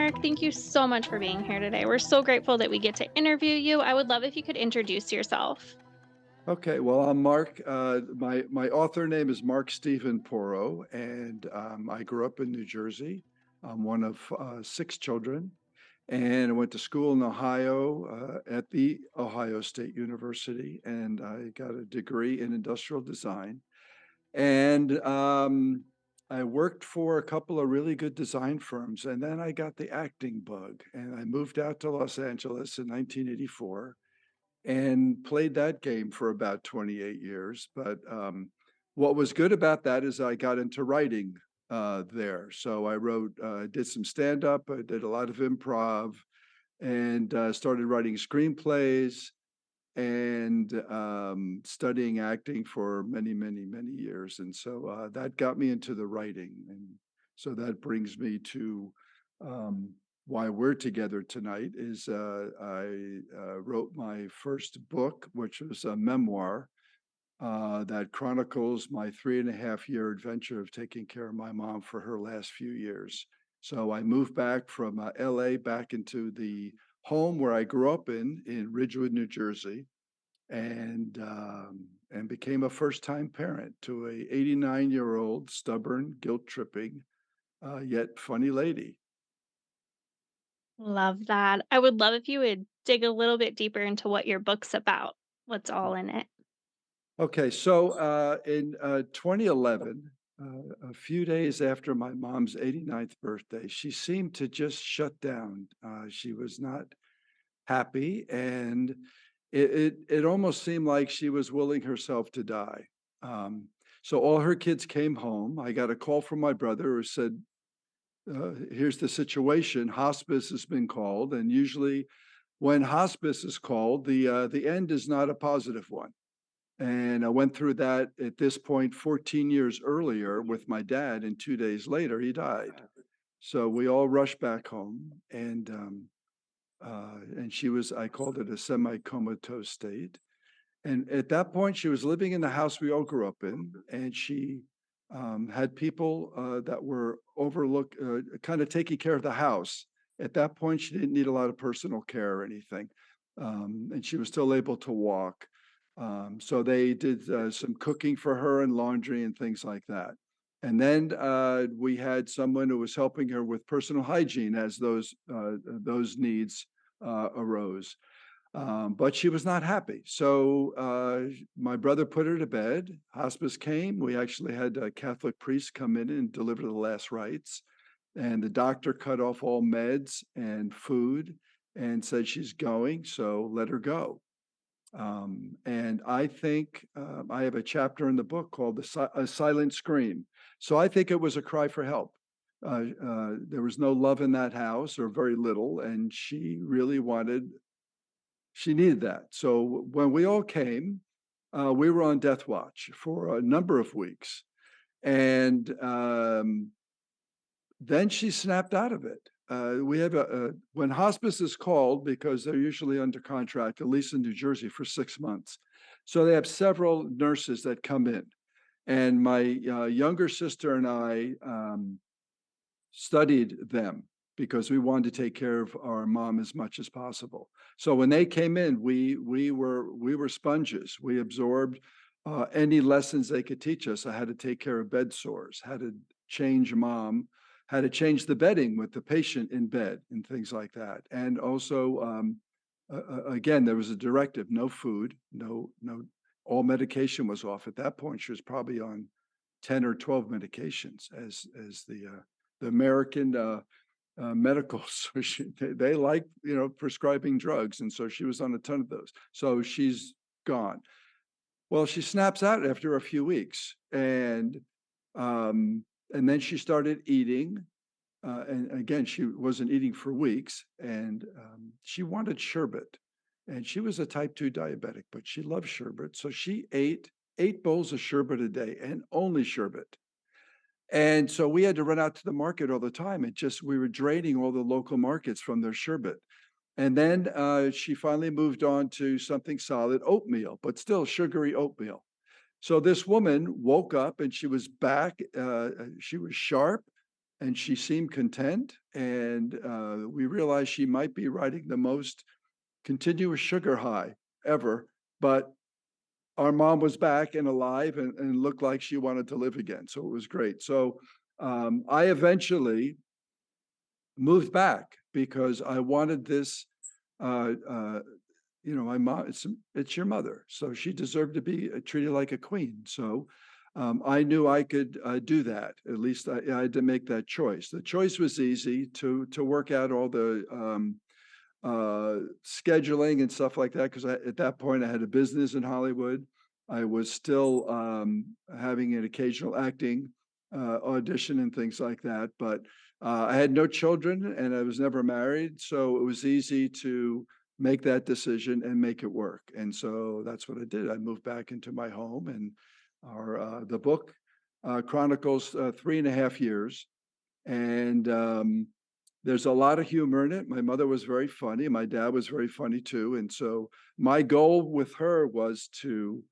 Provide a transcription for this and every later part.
Mark. Thank you so much for being here today. We're so grateful that we get to interview you. I would love if you could introduce yourself. Okay, well, I'm Mark. My author name is Mark Steven Porro, and I grew up in New Jersey. I'm one of six children, and I went to school in Ohio at the Ohio State University, and I got a degree in industrial design. And I worked for a couple of really good design firms, and then I got the acting bug, and I moved out to Los Angeles in 1984 and played that game for about 28 years. But what was good about that is I got into writing there. So I did some stand up, I did a lot of improv, and started writing screenplays and studying acting for many, many, many years. And so that got me into the writing. And so that brings me to um, why we're together tonight is I wrote my first book, which was a memoir that chronicles my 3.5 year adventure of taking care of my mom for her last few years. So I moved back from LA back into the home where I grew up in Ridgewood, New Jersey, and became a first-time parent to a 89-year-old stubborn, guilt-tripping, yet funny lady. Love that. I would love if you would dig a little bit deeper into what your book's about. What's all in it? Okay, so in 2011, a few days after my mom's 89th birthday, she seemed to just shut down. She was not happy, and it almost seemed like she was willing herself to die. Um, so all her kids came home. I got a call from my brother who said, "Here's the situation. Hospice has been called, and usually, when hospice is called, the end is not a positive one." And I went through that at this point 14 years earlier with my dad, and 2 days later he died. So we all rushed back home, and she was, I called it a semi-comatose state. And at that point, she was living in the house we all grew up in, and she had people that were kind of taking care of the house. At that point, she didn't need a lot of personal care or anything, and she was still able to walk. So they did some cooking for her and laundry and things like that. And then we had someone who was helping her with personal hygiene as those needs arose. But she was not happy. So my brother put her to bed. Hospice came. We actually had a Catholic priest come in and deliver the last rites. And the doctor cut off all meds and food and said she's going, so let her go. And I think I have a chapter in the book called A Silent Scream. So I think it was a cry for help. There was no love in that house, or very little, and she needed that. So when we all came, we were on death watch for a number of weeks. And then she snapped out of it. We have when hospice is called, because they're usually under contract, at least in New Jersey, for 6 months. So they have several nurses that come in. And my younger sister and I studied them because we wanted to take care of our mom as much as possible. So when they came in, we were sponges. We absorbed any lessons they could teach us. I had to take care of bed sores, how to change mom, how to change the bedding with the patient in bed, and things like that. And also, again, there was a directive: no food, no. All medication was off. At that point, she was probably on 10 or 12 medications, as the American medical association, they like, prescribing drugs. And so she was on a ton of those. So she's gone. Well, she snaps out after a few weeks. And then she started eating. And again, she wasn't eating for weeks. And she wanted sherbet. And she was a type 2 diabetic, but she loved sherbet. So she ate 8 bowls of sherbet a day, and only sherbet. And so we had to run out to the market all the time. We were draining all the local markets from their sherbet. And then she finally moved on to something solid, oatmeal, but still sugary oatmeal. So this woman woke up and she was back. She was sharp. and she seemed content. And we realized she might be riding the most continuous sugar high ever, but our mom was back and alive and looked like she wanted to live again. So it was great. So I eventually moved back because I wanted this. Uh, uh, my mom, it's your mother, so she deserved to be treated like a queen. So I knew I could do that. At least I had to make that choice. The choice was easy to work out all the scheduling and stuff like that, because at that point I had a business in Hollywood. I was still having an occasional acting audition and things like that, but I had no children and I was never married, so it was easy to make that decision and make it work. And so that's what I did. I moved back into my home, and our the book chronicles 3.5 years, and there's a lot of humor in it. My mother was very funny. My dad was very funny too. And so my goal with her was to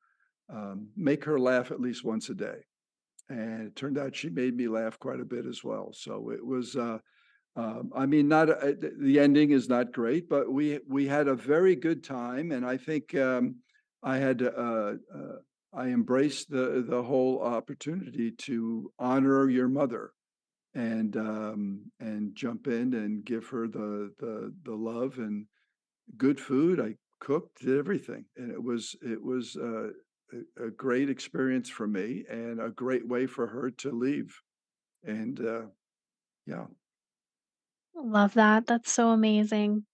make her laugh at least once a day. And it turned out she made me laugh quite a bit as well. So it was, I mean, not the ending is not great, but we had a very good time. And I think I had I embraced the whole opportunity to honor your mother and jump in and give her the love and good food. I cooked, did everything, and it was a great experience for me and a great way for her to leave. And yeah. Love that. That's so amazing.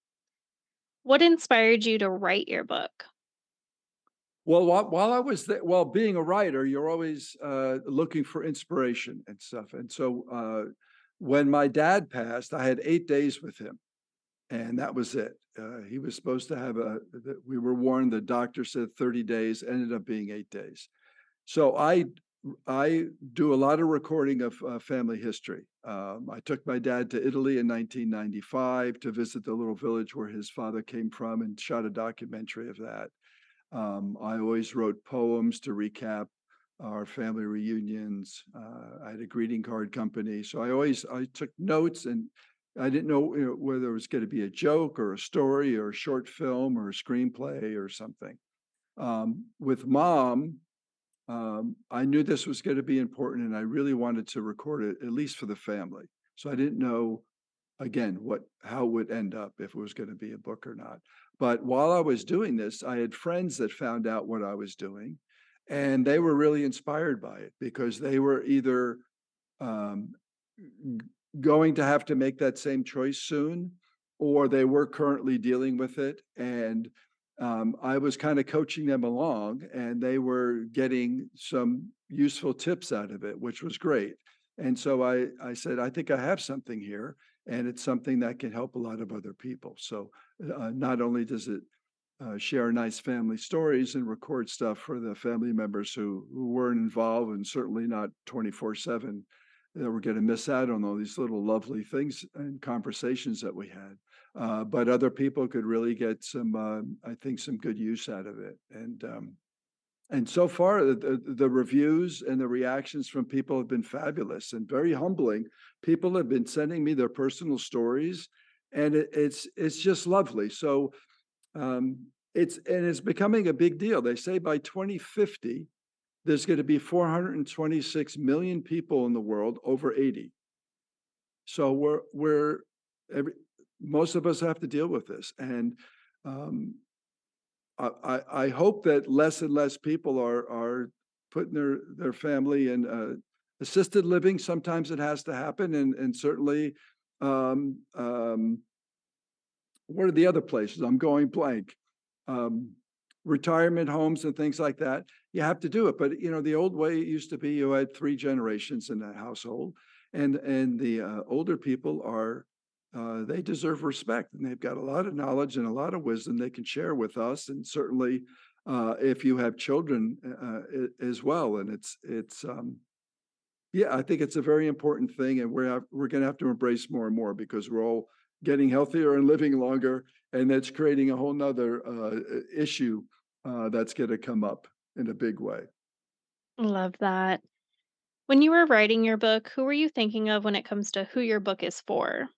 What inspired you to write your book? Well, while I was there, well, being a writer, you're always looking for inspiration and stuff. And so when my dad passed, I had 8 days with him, and that was it. He was supposed to have we were warned, the doctor said 30 days, ended up being 8 days. So I do a lot of recording of family history. I took my dad to Italy in 1995 to visit the little village where his father came from and shot a documentary of that. I always wrote poems to recap our family reunions. I had a greeting card company, so I took notes, and I didn't know, whether it was going to be a joke or a story or a short film or a screenplay or something. With mom, I knew this was going to be important, and I really wanted to record it at least for the family. So I didn't know, again, what how it would end up, if it was going to be a book or not. But while I was doing this, I had friends that found out what I was doing, and they were really inspired by it because they were either um, going to have to make that same choice soon, or they were currently dealing with it. And I was kind of coaching them along, and they were getting some useful tips out of it, which was great. And so I said, I think I have something here, and it's something that can help a lot of other people. So not only does it share nice family stories and record stuff for the family members who weren't involved, and certainly not 24/7, that we're going to miss out on all these little lovely things and conversations that we had. But other people could really get some, I think, some good use out of it. And so far, the reviews and the reactions from people have been fabulous and very humbling. People have been sending me their personal stories, and it's just lovely. So it's becoming a big deal. They say by 2050, there's going to be 426 million people in the world over 80. So we're every most of us have to deal with this, and um, I hope that less and less people are putting their family in assisted living. Sometimes it has to happen, and certainly, um, um, what are the other places? I'm going blank. Um, Retirement homes and things like that. You have to do it, but the old way it used to be, you had 3 generations in a household, and the older people are they deserve respect, and they've got a lot of knowledge and a lot of wisdom they can share with us, and certainly if you have children as well. And it's yeah, I think it's a very important thing, and we're going to have to embrace more and more because we're all getting healthier and living longer, and that's creating a whole nother issue that's going to come up in a big way. Love that. When you were writing your book, who were you thinking of when it comes to who your book is for?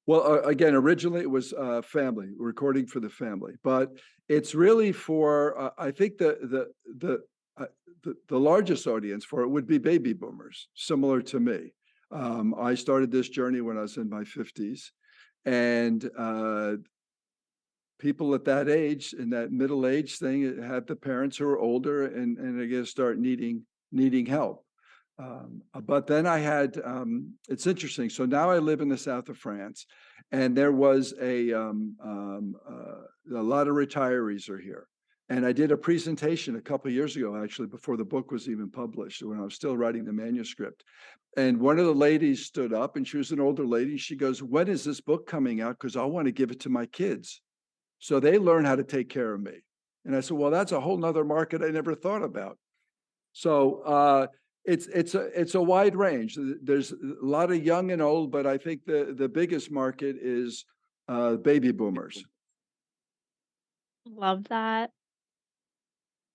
Well, again, originally it was family, recording for the family, but it's really for I think uh, the largest audience for it would be baby boomers, similar to me. I started this journey when I was in my 50s, and people at that age, in that middle age thing, have the parents who are older and are going to start needing help. But then I had it's interesting. So now I live in the south of France, and there was a lot of retirees are here. And I did a presentation a couple of years ago, actually, before the book was even published, when I was still writing the manuscript. And one of the ladies stood up, and she was an older lady. She goes, "When is this book coming out? Because I want to give it to my kids, so they learn how to take care of me." And I said, "Well, that's a whole nother market I never thought about." So it's a wide range. There's a lot of young and old, but I think the biggest market is baby boomers. Love that.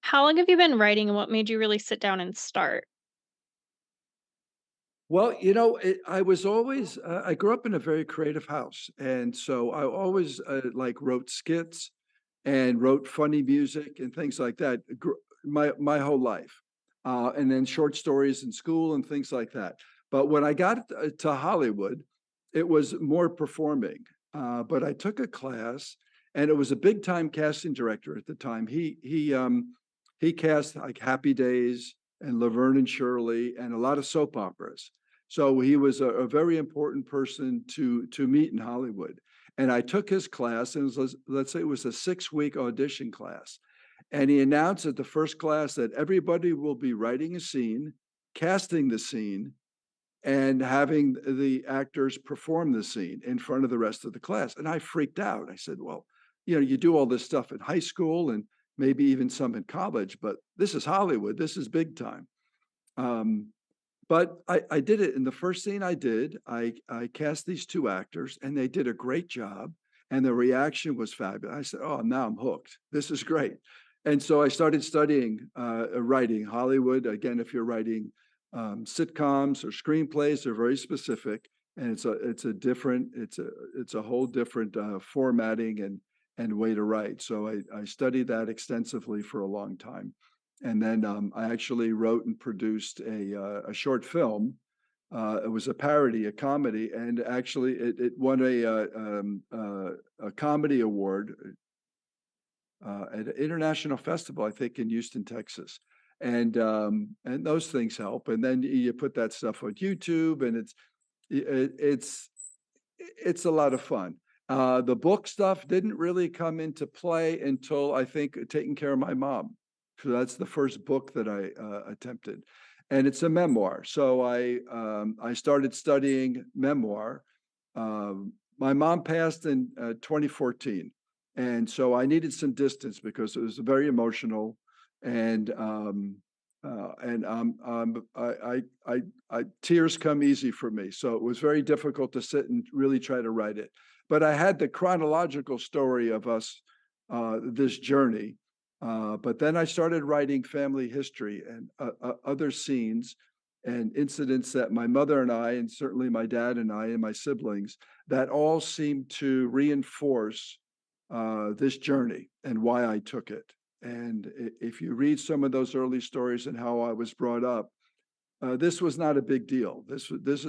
How long have you been writing and what made you really sit down and start? Well, I was always I grew up in a very creative house, and so I always like wrote skits and wrote funny music and things like that. My whole life, and then short stories in school and things like that. But when I got to Hollywood, it was more performing. But I took a class, and it was a big time casting director at the time. He cast like Happy Days and Laverne and Shirley and a lot of soap operas. So he was a very important person to meet in Hollywood. And I took his class, and let's say it was a 6 week audition class. And he announced at the first class that everybody will be writing a scene, casting the scene, and having the actors perform the scene in front of the rest of the class. And I freaked out. I said, "Well, you do all this stuff in high school and maybe even some in college, but this is Hollywood. This is big time." Um, but I did it. In the first scene I did, I cast these two actors, and they did a great job. And the reaction was fabulous. I said, "Oh, now I'm hooked. This is great." And so I started studying writing. Hollywood, again, if you're writing sitcoms or screenplays, they're very specific, and it's a whole different formatting and way to write. So I studied that extensively for a long time. And then I actually wrote and produced a short film. It was a parody, a comedy, and actually it won a comedy award at an international festival, I think, in Houston, Texas. And those things help. And then you put that stuff on YouTube, and it's it's a lot of fun. The book stuff didn't really come into play until I think taking care of my mom. So that's the first book that I attempted, and it's a memoir. So I started studying memoir. My mom passed in 2014, and so I needed some distance because it was very emotional, and tears come easy for me. So it was very difficult to sit and really try to write it. But I had the chronological story of us, this journey. But then I started writing family history and other scenes and incidents that my mother and I, and certainly my dad and I, and my siblings, that all seemed to reinforce this journey and why I took it. And if you read some of those early stories and how I was brought up, this was not a big deal. This is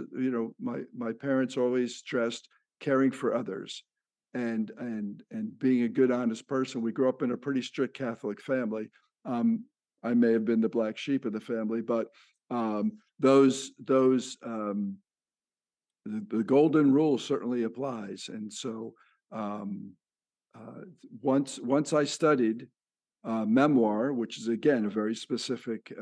my parents always stressed caring for others and being a good, honest person. We grew up in a pretty strict Catholic family. Um, I may have been the black sheep of the family, but those the golden rule certainly applies. And so um, once I studied memoir, which is again a very specific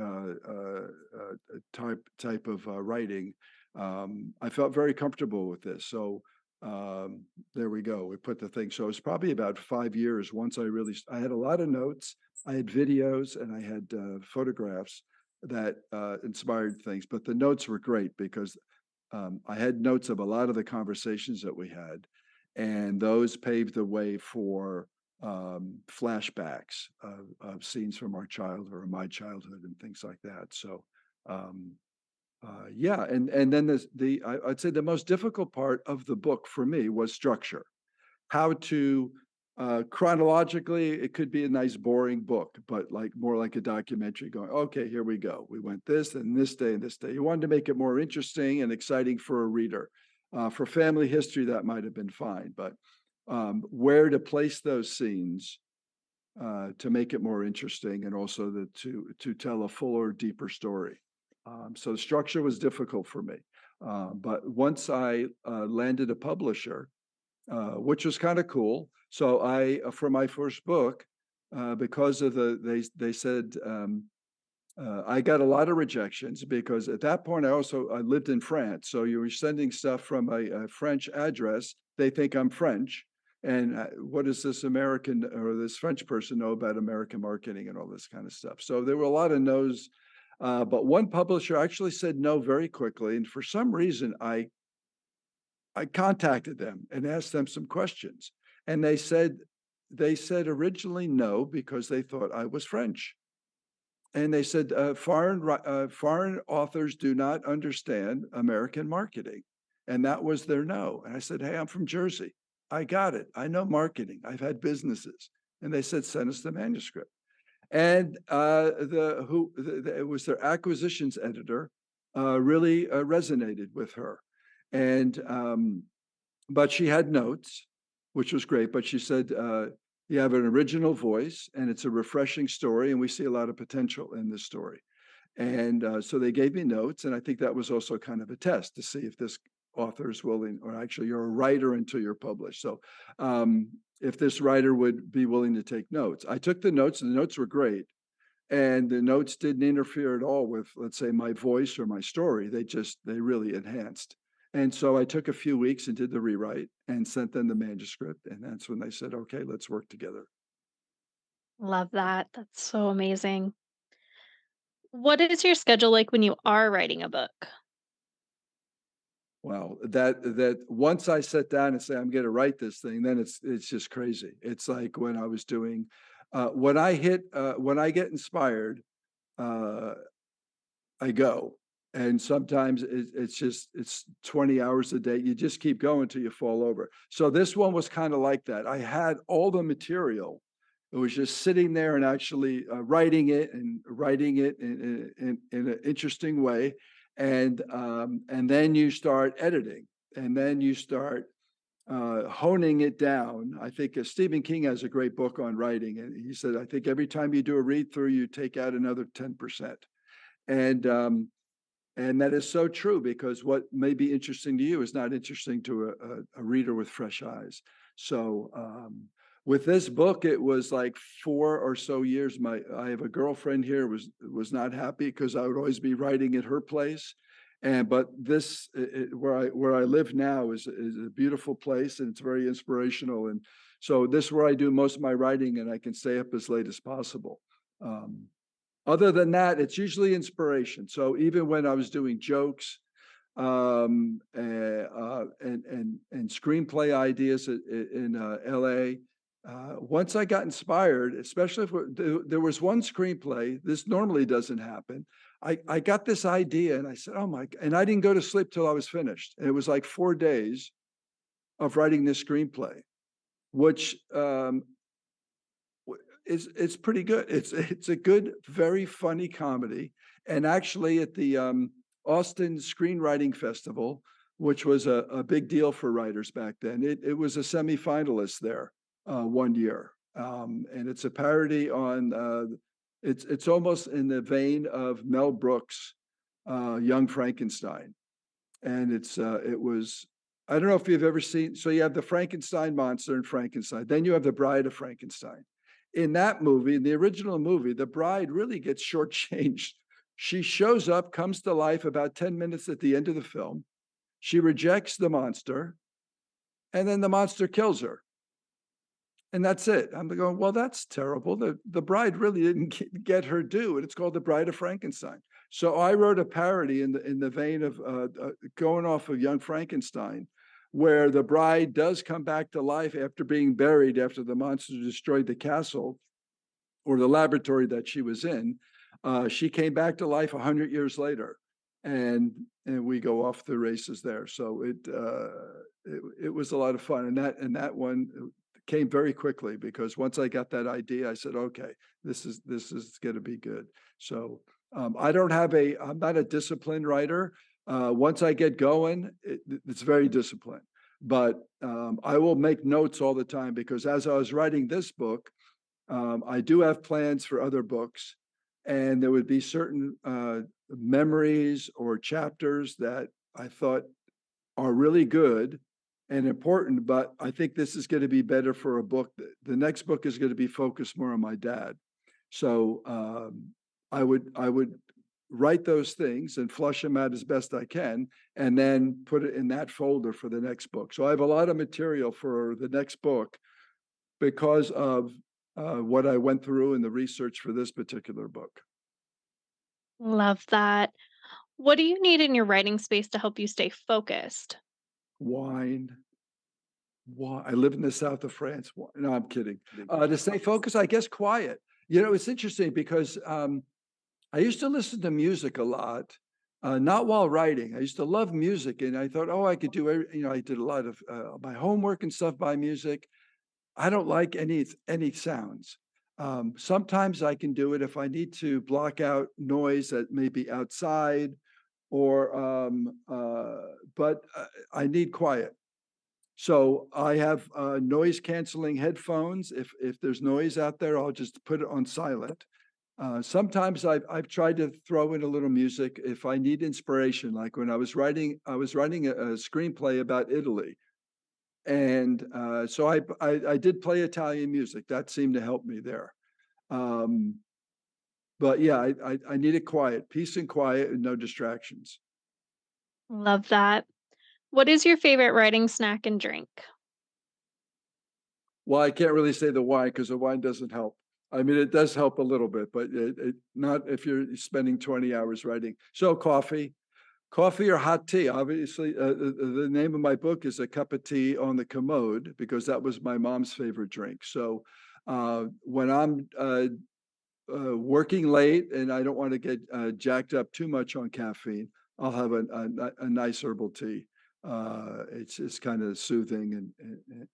type of writing. I felt very comfortable with this, so there we go. We put the thing. So it's probably about 5 years once I had a lot of notes, I had videos, and I had photographs that inspired things. But the notes were great because I had notes of a lot of the conversations that we had, and those paved the way for flashbacks of scenes from our childhood or my childhood and things like that. So, um, Yeah, and then I'd say the most difficult part of the book for me was structure. How to chronologically, it could be a nice boring book, but like more like a documentary going, okay, here we go. We went this and this day and this day. You wanted to make it more interesting and exciting for a reader. For family history, that might have been fine, but where to place those scenes to make it more interesting and also to tell a fuller, deeper story. So the structure was difficult for me. But once I landed a publisher, which was kind of cool. So for my first book, because of they said I got a lot of rejections because at that point I lived in France. So you were sending stuff from a French address. They think I'm French. And what does this American or this French person know about American marketing and all this kind of stuff? So there were a lot of no's. But one publisher actually said no very quickly. And for some reason, I contacted them and asked them some questions. And they said originally no because they thought I was French. And they said foreign authors do not understand American marketing, and that was their no. And I said, hey, I'm from Jersey. I got it. I know marketing. I've had businesses. And they said, send us the manuscript. And it was their acquisitions editor really resonated with her, and but she had notes, which was great. But she said, you have an original voice and it's a refreshing story. And we see a lot of potential in this story. And so they gave me notes. And I think that was also kind of a test to see if this author is willing, or actually you're a writer until you're published. So if this writer would be willing to take notes. I took the notes and the notes were great. And the notes didn't interfere at all with, let's say, my voice or my story. They really enhanced. And so I took a few weeks and did the rewrite and sent them the manuscript. And that's when they said, okay, let's work together. Love that. That's so amazing. What is your schedule like when you are writing a book? Wow. That once I sit down and say, I'm going to write this thing, then it's just crazy. It's like when I was doing, when I get inspired, uh, I go. And sometimes it's 20 hours a day. You just keep going till you fall over. So this one was kind of like that. I had all the material. It was just sitting there and actually writing it in an interesting way. And then you start editing and then you start honing it down. I think Stephen King has a great book on writing. And he said, I think every time you do a read through, you take out another 10%. And and that is so true because what may be interesting to you is not interesting to a reader with fresh eyes. So with this book, it was like 4 or so years. I have a girlfriend here was not happy because I would always be writing at her place. And but where I live now is a beautiful place and it's very inspirational. And so this is where I do most of my writing and I can stay up as late as possible. Um, Other than that, it's usually inspiration. So even when I was doing jokes and screenplay ideas in LA, once I got inspired, especially if there was one screenplay, this normally doesn't happen. I got this idea and I said, oh my, and I didn't go to sleep till I was finished. And it was like 4 days of writing this screenplay, which it's pretty good. It's a good, very funny comedy. And actually, at the Austin Screenwriting Festival, which was a big deal for writers back then, it was a semifinalist there one year, and it's a parody on. It's almost in the vein of Mel Brooks' Young Frankenstein, and it was. I don't know if you've ever seen. So you have the Frankenstein monster in Frankenstein. Then you have the Bride of Frankenstein. In that movie, in the original movie, the bride really gets shortchanged. She shows up, comes to life about 10 minutes at the end of the film. She rejects the monster, and then the monster kills her. And that's it. I'm going, well, that's terrible. The bride really didn't get her due, and it's called The Bride of Frankenstein. So I wrote a parody in the vein of going off of Young Frankenstein, where the bride does come back to life after being buried after the monster destroyed the castle or the laboratory that she was in. She came back to life 100 years later. and we go off the races there. So it was a lot of fun, and that one came very quickly because once I got that idea, I said, okay, this is going to be good. So I don't have I'm not a disciplined writer. Once I get going, it's very disciplined. But I will make notes all the time because as I was writing this book, I do have plans for other books, and there would be certain memories or chapters that I thought are really good and important, but I think this is going to be better for a book. The next book is going to be focused more on my dad. So I would write those things and flush them out as best I can, and then put it in that folder for the next book. So I have a lot of material for the next book because of what I went through in the research for this particular book. Love that. What do you need in your writing space to help you stay focused? Wine. I live in the south of France. No, I'm kidding. To stay focused, I guess quiet. It's interesting because I used to listen to music a lot, not while writing. I used to love music, and I thought, oh, I could do. I did a lot of my homework and stuff by music. I don't like any sounds. Sometimes I can do it if I need to block out noise that may be outside, or but I need quiet. So I have noise canceling headphones. If there's noise out there, I'll just put it on silent. Sometimes I've tried to throw in a little music if I need inspiration. Like when I was writing a screenplay about Italy, and so I did play Italian music. That seemed to help me there. Um, but yeah, I needed quiet, peace and quiet, and no distractions. Love that. What is your favorite writing snack and drink? Well, I can't really say the wine because the wine doesn't help. I mean, it does help a little bit, but not if you're spending 20 hours writing. So coffee or hot tea. Obviously, the name of my book is A Cup of Tea on the Commode because that was my mom's favorite drink. So when I'm working late and I don't want to get jacked up too much on caffeine, I'll have a nice herbal tea. It's kind of soothing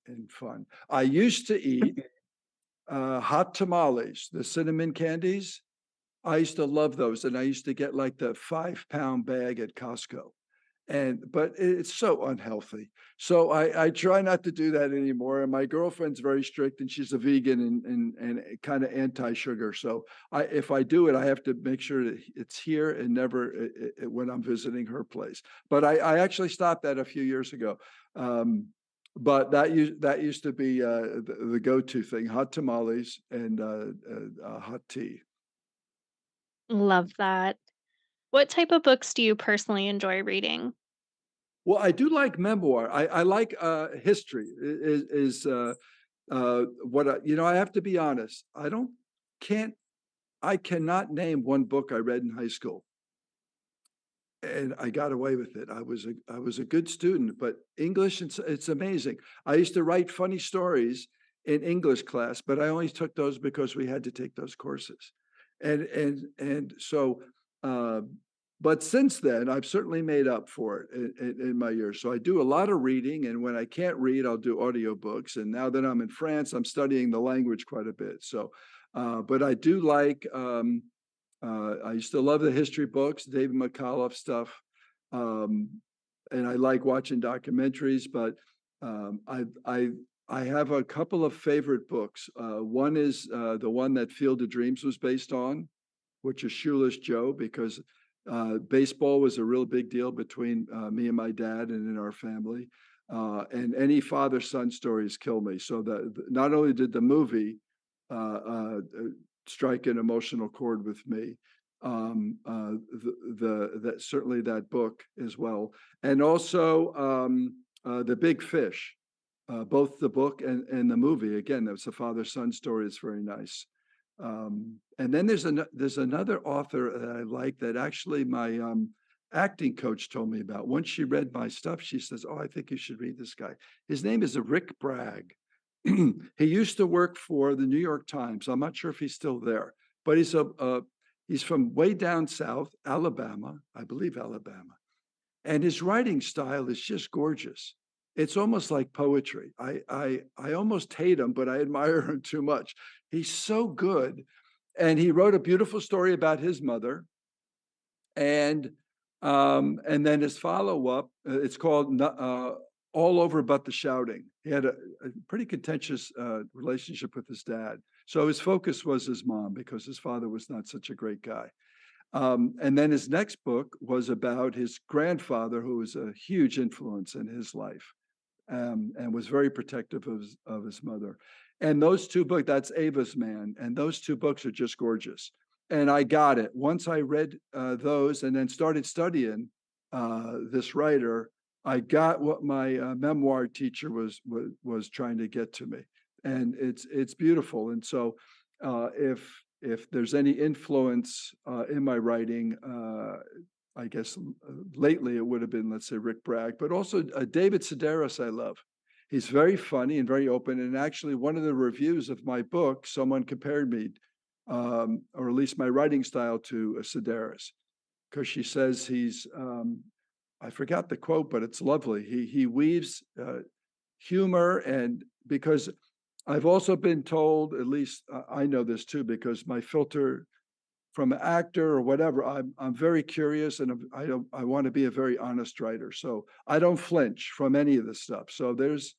and fun. I used to eat hot tamales, the cinnamon candies. I used to love those, and I used to get like the 5 pound bag at Costco. But it's so unhealthy. So I try not to do that anymore. And my girlfriend's very strict, and she's a vegan and kind of anti-sugar. So if I do it, I have to make sure that it's here and never when I'm visiting her place. But I actually stopped that a few years ago. But that used to be the go-to thing: hot tamales and hot tea. Love that. What type of books do you personally enjoy reading? Well, I do like memoir. I like history. Is what I have to be honest. Can't I cannot name one book I read in high school, and I got away with it. I was a good student, but English it's amazing. I used to write funny stories in English class, but I only took those because we had to take those courses, and so. Uh, but since then, I've certainly made up for it in my years. So I do a lot of reading, and when I can't read, I'll do audiobooks. And now that I'm in France, I'm studying the language quite a bit. So, but I do like I used to love the history books, David McCullough stuff, um, and I like watching documentaries. But um, I I I have a couple of favorite books. One is the one that Field of Dreams was based on, which is Shoeless Joe, because baseball was a real big deal between me and my dad and in our family. And any father-son stories kill me. So that not only did the movie strike an emotional chord with me, that certainly that book as well, and also the Big Fish, both the book and the movie. Again, that's a father-son story. It's very nice. And then there's another author that I like that actually my acting coach told me about. Once she read my stuff, she says, "Oh, I think you should read this guy." His name is Rick Bragg. He used to work for the New York Times. I'm not sure if he's still there, but He's from way down south, Alabama, I believe Alabama, and his writing style is just gorgeous. It's almost like poetry. I almost hate him, but I admire him too much. He's so good, and he wrote a beautiful story about his mother, and then his follow-up, it's called All Over But the Shouting. He had a pretty contentious relationship with his dad. So his focus was his mom because his father was not such a great guy. And then his next book was about his grandfather, who was a huge influence in his life, and was very protective of his mother. And those two books, that's Ava's Man, and those two books are just gorgeous. And I got it once I read those, and then started studying this writer. I got what my memoir teacher was trying to get to me, and it's beautiful. And so, if there's any influence in my writing, I guess lately it would have been, let's say, Rick Bragg, but also David Sedaris, I love. He's very funny and very open. And actually, one of the reviews of my book, someone compared me, or at least my writing style, to Sedaris, because she says I forgot the quote, but it's lovely. He weaves humor, and because I've also been told, at least I know this too, because my filter from an actor or whatever, I'm very curious, and I want to be a very honest writer. So I don't flinch from any of this stuff. So there's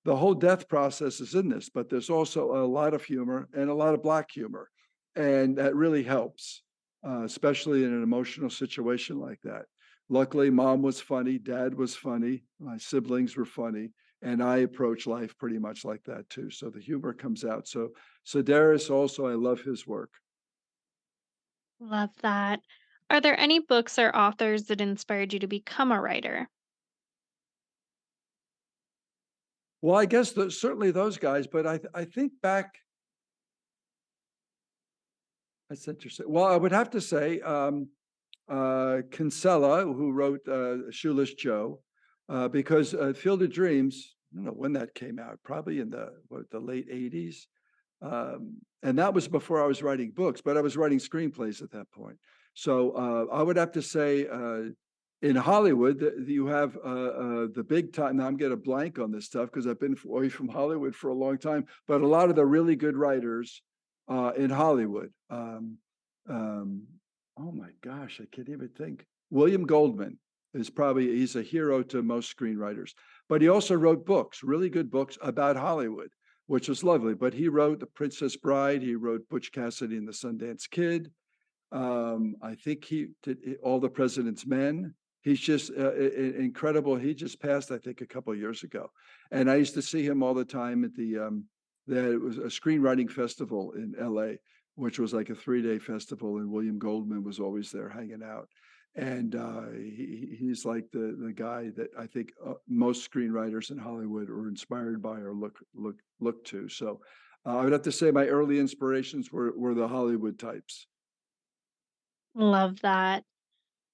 the whole death process is in this, but there's also a lot of humor and a lot of black humor, and that really helps, especially in an emotional situation like that. Luckily, mom was funny, dad was funny, my siblings were funny, and I approach life pretty much like that too. So the humor comes out. So Darius also, I love his work. Love that. Are there any books or authors that inspired you to become a writer? Well, I guess certainly those guys, but I think back. That's interesting. Well, I would have to say Kinsella, who wrote Shoeless Joe, because Field of Dreams. I don't know when that came out. Probably in the late '80s, and that was before I was writing books, but I was writing screenplays at that point. So I would have to say in Hollywood, you have the big time. Now I'm getting a blank on this stuff because I've been away from Hollywood for a long time. But a lot of the really good writers in Hollywood. Um, oh my gosh, I can't even think. William Goldman is probably he's a hero to most screenwriters. But he also wrote books, really good books about Hollywood, which was lovely. But he wrote The Princess Bride. He wrote Butch Cassidy and the Sundance Kid. I think he did All the President's Men. He's just incredible. He just passed, I think, a couple of years ago, and I used to see him all the time at it was a screenwriting festival in L.A., which was like a 3-day festival, and William Goldman was always there hanging out. And he's like the guy that I think most screenwriters in Hollywood are inspired by or look to. So I would have to say my early inspirations were the Hollywood types. Love that.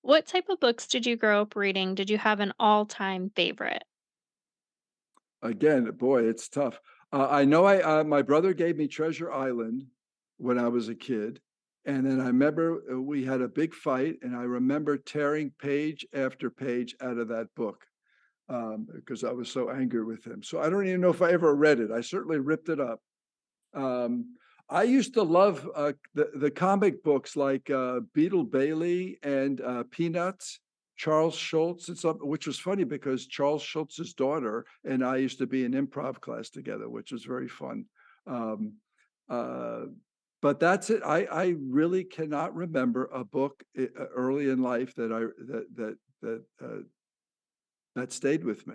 What type of books did you grow up reading? Did you have an all-time favorite? Again, boy, it's tough. I know my brother gave me Treasure Island when I was a kid, and then I remember we had a big fight, and I remember tearing page after page out of that book because I was so angry with him. So I don't even know if I ever read it. I certainly ripped it up. Um, I used to love the comic books like Beetle Bailey and Peanuts, Charles Schultz, and some, which was funny because Charles Schultz's daughter and I used to be in improv class together, which was very fun. Um, uh, but that's it. I really cannot remember a book early in life that stayed with me.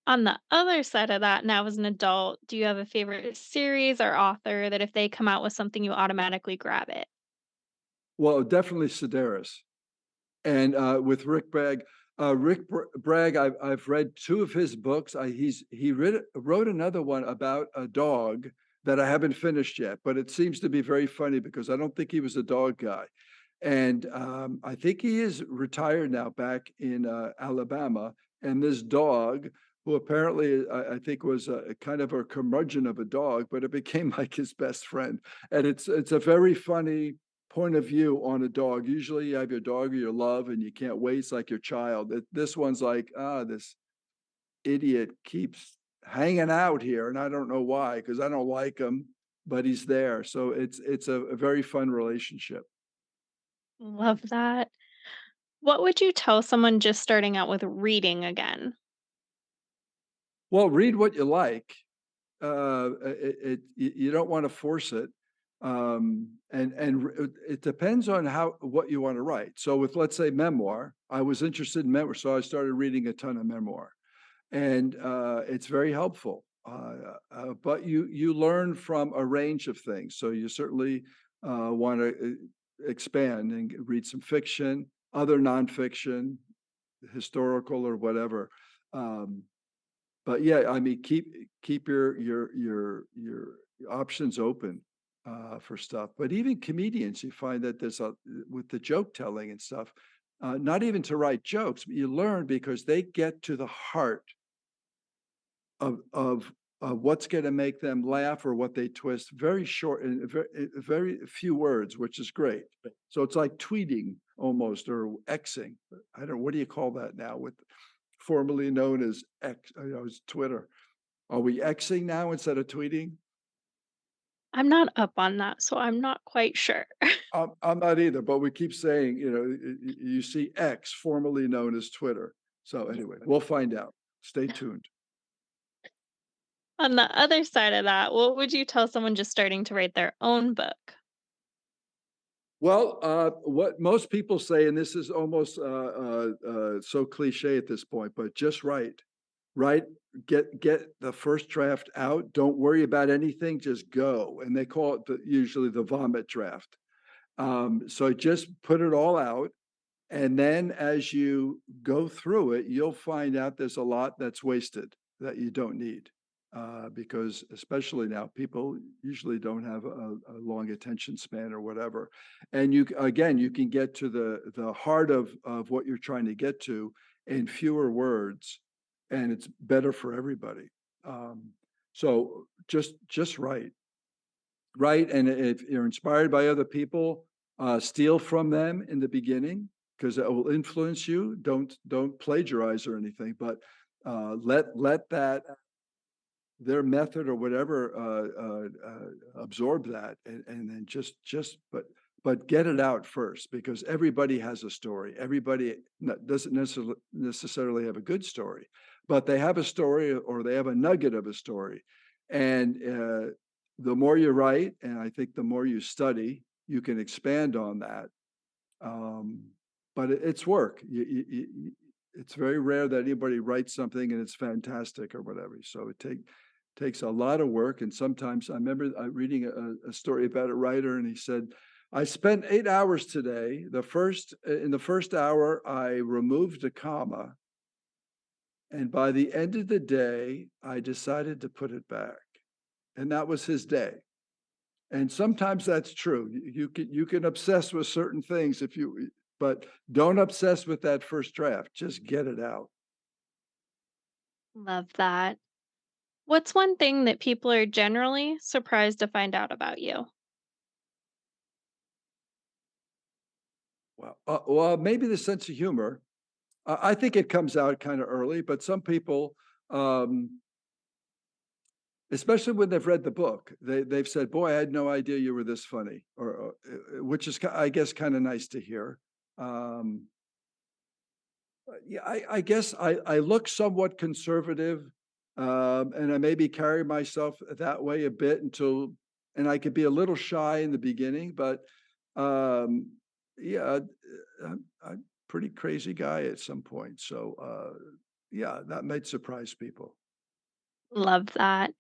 On the other side of that, now as an adult, do you have a favorite series or author that if they come out with something, you automatically grab it? Well, definitely Sedaris. And with Rick Bragg, Bragg, I've read two of his books. Wrote another one about a dog that I haven't finished yet, but it seems to be very funny because I don't think he was a dog guy. And I think he is retired now back in Alabama. and this dog, who apparently I think was a kind of a curmudgeon of a dog, but it became like his best friend. And it's a very funny point of view on a dog. Usually, you have your dog or your love, and you can't wait. It's like your child. This one's like, this idiot keeps hanging out here, and I don't know why, because I don't like him, but he's there. So it's a very fun relationship. Love that. What would you tell someone just starting out with reading again? Well, read what you like. You don't want to force it, it depends on how what you want to write. So with, let's say, memoir, I was interested in memoir, so I started reading a ton of memoir, and it's very helpful. But you learn from a range of things, so you certainly want to expand and read some fiction, other nonfiction, historical or whatever. Um, but yeah, I mean, keep your options open for stuff. But even comedians, you find that there's a with the joke telling and stuff. Not even to write jokes, but you learn because they get to the heart of what's going to make them laugh or what they twist. Very short and very few words, which is great. So it's like tweeting almost, or Xing. I don't know, what do you call that now? With formerly known as X, as Twitter. Are we Xing now instead of tweeting? I'm not up on that, so I'm not quite sure. I'm not either, but we keep saying, you see X, formerly known as Twitter. So anyway, we'll find out. Stay tuned. On the other side of that, what would you tell someone just starting to write their own book? Well, what most people say, and this is almost so cliche at this point, but just write, write, get the first draft out. Don't worry about anything, just go. And they call it usually the vomit draft. So just put it all out. And then as you go through it, you'll find out there's a lot that's wasted that you don't need. Because especially now, people usually don't have a long attention span or whatever. And again, you can get to the heart of what you're trying to get to in fewer words, and it's better for everybody. So just write. Right, and if you're inspired by other people, steal from them in the beginning because it will influence you. Don't plagiarize or anything, but let that their method or whatever absorb that, and then just but get it out first, because everybody has a story. Everybody doesn't necessarily have a good story, but they have a story, or they have a nugget of a story, and the more you write, and I think the more you study, you can expand on that. Um, but it's work. It's very rare that anybody writes something and it's fantastic or whatever. So takes a lot of work. And sometimes I remember reading a story about a writer, and he said, "I spent 8 hours today. In the first hour, I removed a comma, and by the end of the day, I decided to put it back." And that was his day. And sometimes that's true. You can obsess with certain things but don't obsess with that first draft. Just get it out. Love that. What's one thing that people are generally surprised to find out about you? Well, maybe the sense of humor. I think it comes out kind of early, but some people, um, especially when they've read the book, they've said, "Boy, I had no idea you were this funny," or which is, I guess, kind of nice to hear. Um, yeah, I guess I look somewhat conservative, and I maybe carry myself that way a bit and I could be a little shy in the beginning, but um, yeah, I'm pretty crazy guy at some point. So yeah, that might surprise people. Love that.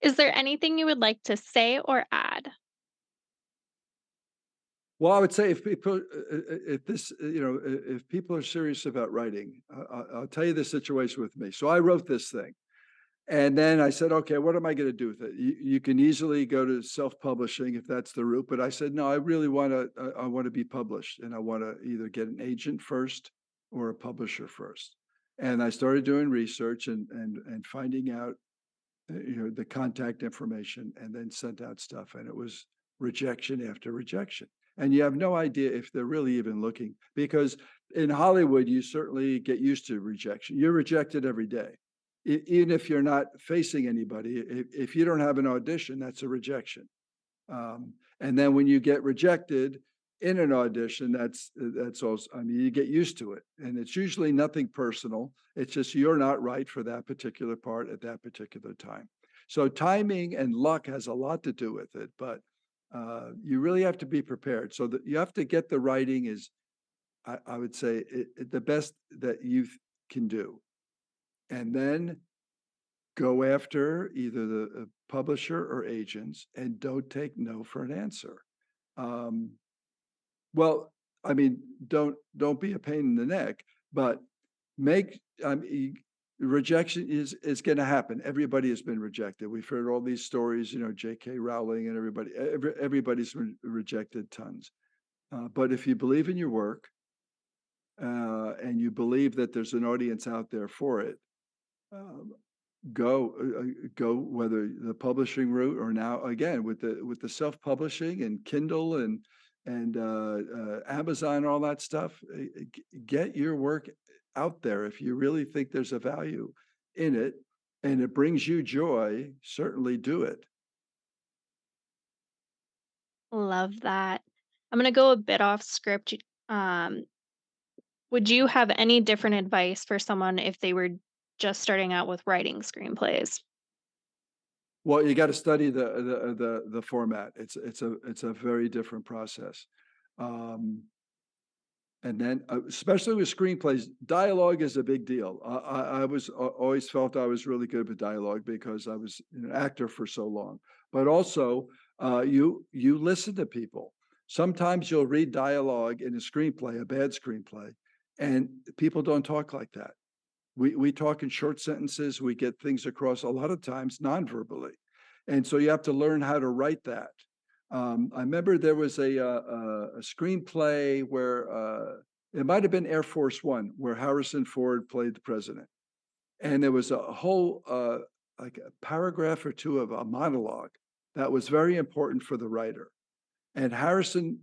Is there anything you would like to say or add? Well, I would say if people, if this, if people are serious about writing, I'll tell you the situation with me. So I wrote this thing. And then I said, okay, what am I going to do with it? You can easily go to self-publishing if that's the route. But I said, no, I really want to, I want to be published, and I want to either get an agent first or a publisher first. And I started doing research and finding out, the contact information, and then sent out stuff, and it was rejection after rejection. And you have no idea if they're really even looking, because in Hollywood, you certainly get used to rejection. You're rejected every day. Even if you're not facing anybody, if you don't have an audition, that's a rejection. And then when you get rejected in an audition, that's also, I mean, you get used to it, and it's usually nothing personal. It's just you're not right for that particular part at that particular time. So timing and luck has a lot to do with it, but you really have to be prepared. So that you have to get the writing is, I would say, the best that you can do, and then go after either the publisher or agents, and don't take no for an answer. Um, well, I mean, don't be a pain in the neck, but make rejection is going to happen. Everybody has been rejected. We've heard all these stories, J.K. Rowling and everybody's rejected tons. But if you believe in your work, and you believe that there's an audience out there for it, um, go whether the publishing route, or now again with the self-publishing and Kindle and Amazon, all that stuff. Get your work out there if you really think there's a value in it and it brings you joy. Certainly do it. Love that. I'm gonna go a bit off script. Um, would you have any different advice for someone if they were just starting out with writing screenplays? Well, you got to study the format. It's a very different process. Um, And then, especially with screenplays, dialogue is a big deal. I always felt I was really good with dialogue because I was an actor for so long. But also, you listen to people. Sometimes you'll read dialogue in a screenplay, a bad screenplay, and people don't talk like that. We talk in short sentences. We get things across a lot of times non-verbally, and so you have to learn how to write that. I remember there was a screenplay where it might have been Air Force One, where Harrison Ford played the president, and there was a whole like a paragraph or two of a monologue that was very important for the writer. And Harrison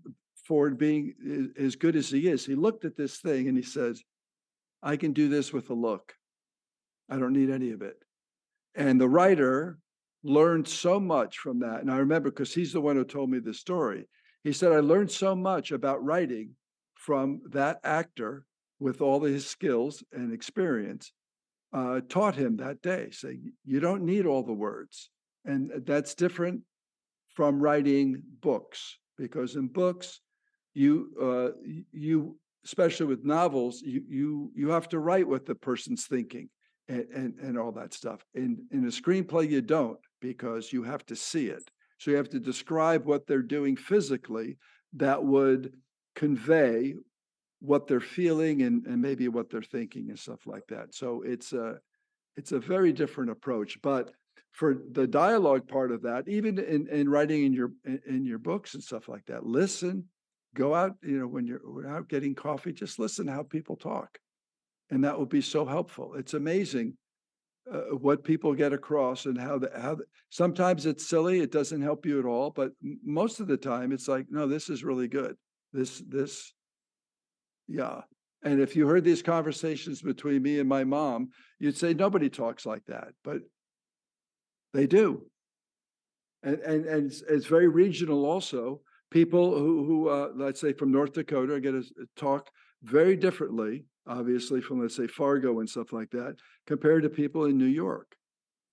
Ford, being as good as he is, he looked at this thing and he says, "I can do this with a look. I don't need any of it." And the writer learned so much from that. And I remember because he's the one who told me the story. He said, "I learned so much about writing from that actor with all his skills and experience, taught him that day, saying, you don't need all the words." And that's different from writing books, because in books, you especially with novels, you have to write what the person's thinking and all that stuff. In a screenplay, you don't, because you have to see it. So you have to describe what they're doing physically that would convey what they're feeling and maybe what they're thinking and stuff like that. So it's a very different approach. But for the dialogue part of that, even in writing in your books and stuff like that, listen, go out, when you're out getting coffee, just listen to how people talk. And that will be so helpful. It's amazing what people get across, and sometimes it's silly, it doesn't help you at all, but most of the time it's like, no, this is really good. This, yeah. And if you heard these conversations between me and my mom, you'd say nobody talks like that, but they do. And it's very regional also. People who let's say from North Dakota are going to talk very differently, obviously from, let's say, Fargo and stuff like that, compared to people in New York.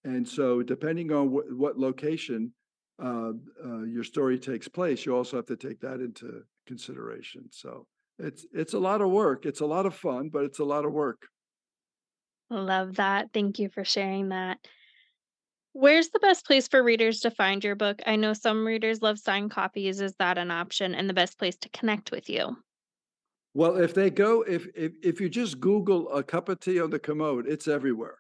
And so depending on what location your story takes place, you also have to take that into consideration. So it's a lot of work. It's a lot of fun, but it's a lot of work. Love that. Thank you for sharing that. Where's the best place for readers to find your book? I know some readers love signed copies. Is that an option and the best place to connect with you? Well, if you just Google a cup of tea on the commode, it's everywhere.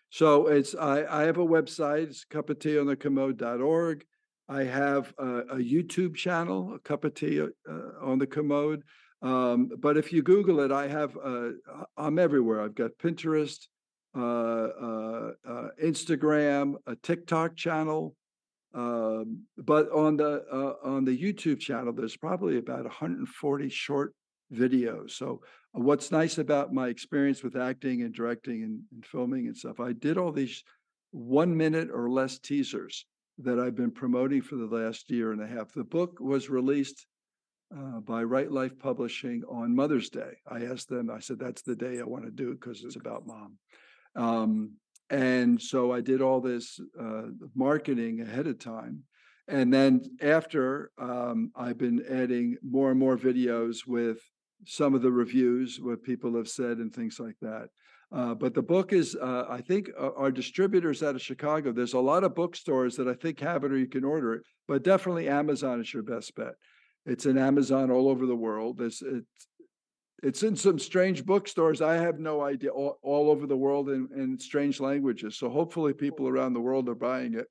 So I have a website, it's cupofteeonthecommode.org. I have a YouTube channel, a cup of tea on the commode. But if you Google it, I'm everywhere. I've got Pinterest, Instagram, a TikTok channel. But on the YouTube channel, there's probably about 140 short videos. So what's nice about my experience with acting and directing and filming and stuff, I did all these 1 minute or less teasers that I've been promoting for the last year and a half. The book was released by Right Life Publishing on Mother's Day. I asked them, I said, that's the day I want to do it because it's about mom. Um, and so I did all this marketing ahead of time. And then after, I've been adding more and more videos with some of the reviews, what people have said, and things like that. But the book is, I think, our distributors out of Chicago. There's a lot of bookstores that I think have it or you can order it, but definitely Amazon is your best bet. It's in Amazon all over the world. It's in some strange bookstores. I have no idea, all over the world in strange languages. So hopefully people around the world are buying it.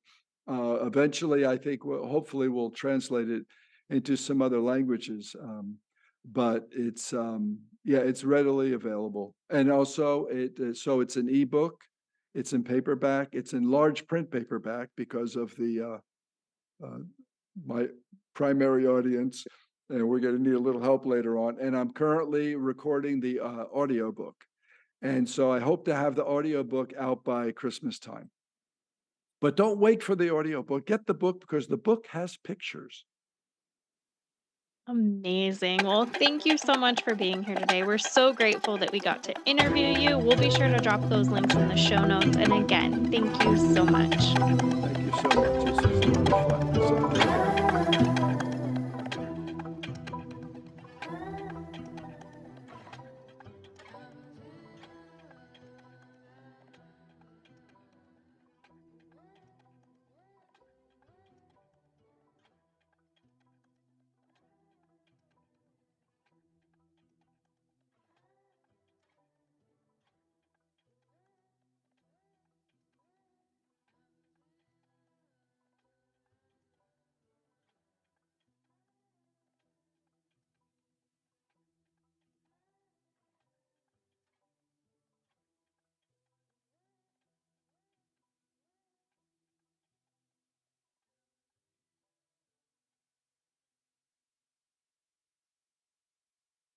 Eventually, I think hopefully we'll translate it into some other languages. But yeah, it's readily available. And also so it's an ebook, it's in paperback, it's in large print paperback because of the my primary audience, and we're going to need a little help later on. And I'm currently recording the audio book. And so I hope to have the audio book out by Christmas time. But don't wait for the audio book. Get the book because the book has pictures. Amazing. Well, thank you so much for being here today. We're so grateful that we got to interview you. We'll be sure to drop those links in the show notes. And again, thank you so much. Thank you so much.